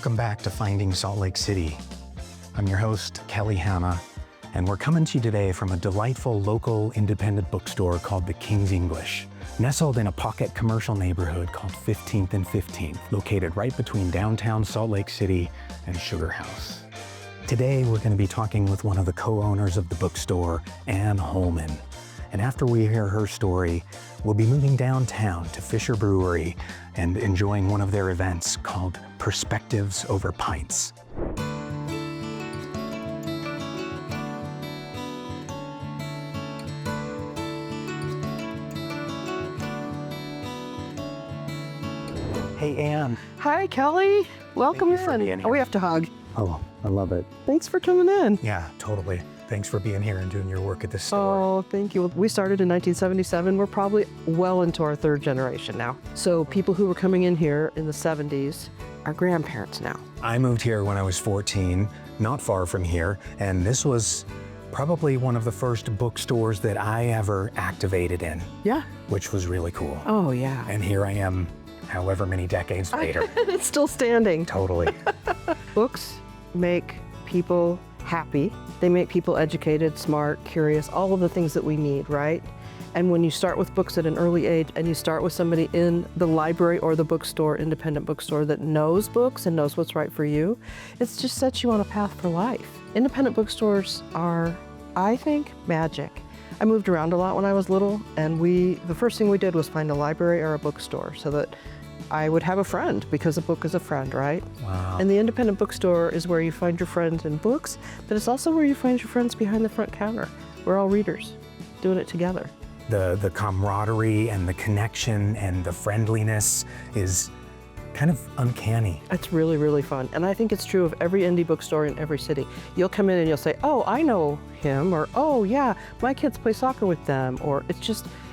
Welcome back to Finding Salt Lake City. I'm your host, Kelly Hanna, and we're coming to you today from a delightful local independent bookstore called the King's English, nestled in a pocket commercial neighborhood called 15th and 15th, located right between downtown Salt Lake City and Sugar House. Today, we're going to be talking with one of the co-owners of the bookstore, Anne Holman. And after we hear her story, we'll be moving downtown to Fisher Brewery and enjoying one of their events called Perspectives Over Pints. Hey, Anne. Hi, Kelly. Welcome Thank you for being in. here. Oh, we have to hug. Oh, I love it. Thanks for coming in. Yeah, totally. Thanks for being here and doing your work at this store. Oh, thank you. We started in 1977. We're probably well into our third generation now. So people who were coming in here in the 70s are grandparents now. I moved here when I was 14, not far from here, and this was probably one of the first bookstores that I ever activated in, Yeah. which was really cool. Oh, yeah. And here I am, however many decades later. It's still standing. Totally. Books make people happy. They make people educated, smart, curious, all of the things that we need, right? And when you start with books at an early age and you start with somebody in the library or the bookstore, independent bookstore that knows books and knows what's right for you, it just sets you on a path for life. Independent bookstores are, I think, magic. I moved around a lot when I was little, and the first thing we did was find a library or a bookstore so that I would have a friend, because a book is a friend, right? Wow. And the independent bookstore is where you find your friends in books, but it's also where you find your friends behind the front counter. We're all readers, doing it together. The camaraderie and the connection and the friendliness is kind of uncanny. It's really, really fun. And I think it's true of every indie bookstore in every city. You'll come in and you'll say, oh, I know him, or oh yeah, my kids play soccer with them, or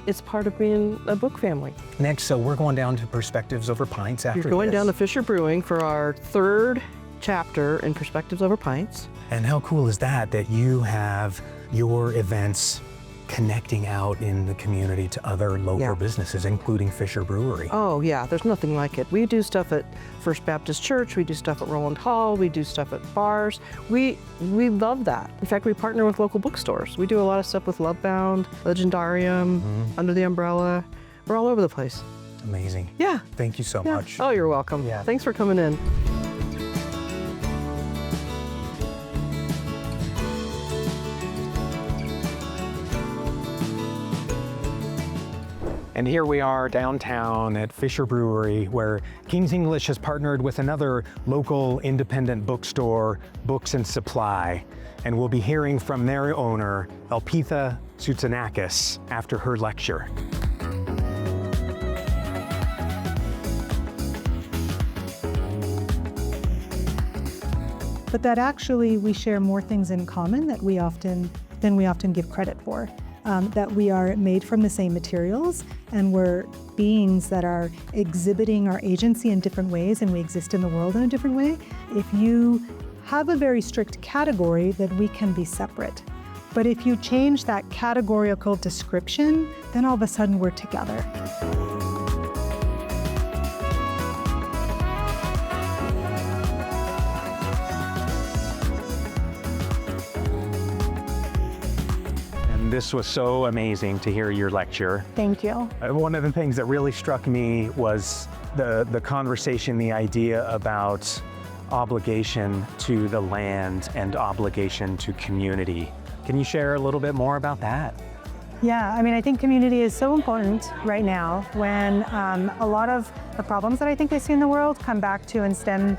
it's part of being a book family. Next, so we're going down to Perspectives Over Pints after You're going this. down to Fisher Brewing for our third chapter in Perspectives Over Pints. And how cool is that you have your events connecting out in the community to other local businesses, including Fisher Brewery. Oh yeah, there's nothing like it. We do stuff at First Baptist Church, we do stuff at Roland Hall, we do stuff at bars. We love that. In fact, we partner with local bookstores. We do a lot of stuff with Lovebound, Legendarium, Under the Umbrella. We're all over the place. Amazing. Yeah. Thank you so much. Oh, you're welcome. Yeah. Thanks for coming in. And here we are downtown at Fisher Brewery, where King's English has partnered with another local independent bookstore, Books and Supply. And we'll be hearing from their owner, Elpitha Tsoutsounakis, after her lecture. But that actually we share more things in common than we often give credit for. That we are made from the same materials, and we're beings that are exhibiting our agency in different ways, and we exist in the world in a different way. If you have a very strict category, then we can be separate. But if you change that categorical description, then all of a sudden we're together. This was so amazing to hear your lecture. Thank you. One of the things that really struck me was the conversation, the idea about obligation to the land and obligation to community. Can you share a little bit more about that? Yeah, I mean, I think community is so important right now when a lot of the problems that I think we see in the world come back to and stem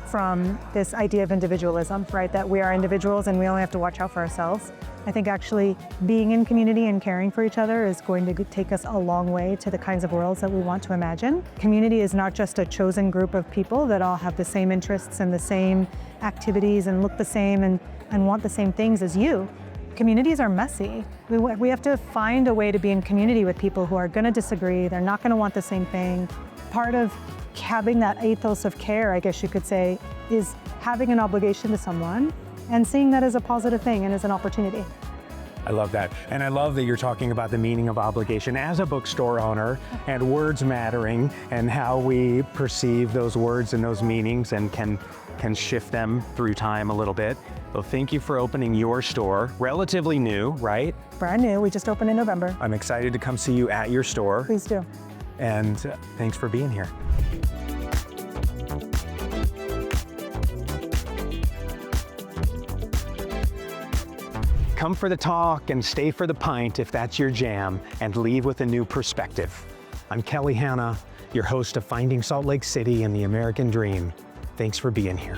from this idea of individualism, right? That we are individuals and we only have to watch out for ourselves. I think actually being in community and caring for each other is going to take us a long way to the kinds of worlds that we want to imagine. Community is not just a chosen group of people that all have the same interests and the same activities and look the same and want the same things as you. Communities are messy. We have to find a way to be in community with people who are going to disagree, they're not going to want the same thing. Part of having that ethos of care, I guess you could say, is having an obligation to someone and seeing that as a positive thing and as an opportunity. I love that. And I love that you're talking about the meaning of obligation as a bookstore owner and words mattering and how we perceive those words and those meanings and can shift them through time a little bit. Well, thank you for opening your store. Relatively new, right? Brand new. We just opened in November. I'm excited to come see you at your store. Please do. And thanks for being here. Come for the talk and stay for the pint if that's your jam, and leave with a new perspective. I'm Kelly Hanna, your host of Finding Salt Lake City and the American Dream. Thanks for being here.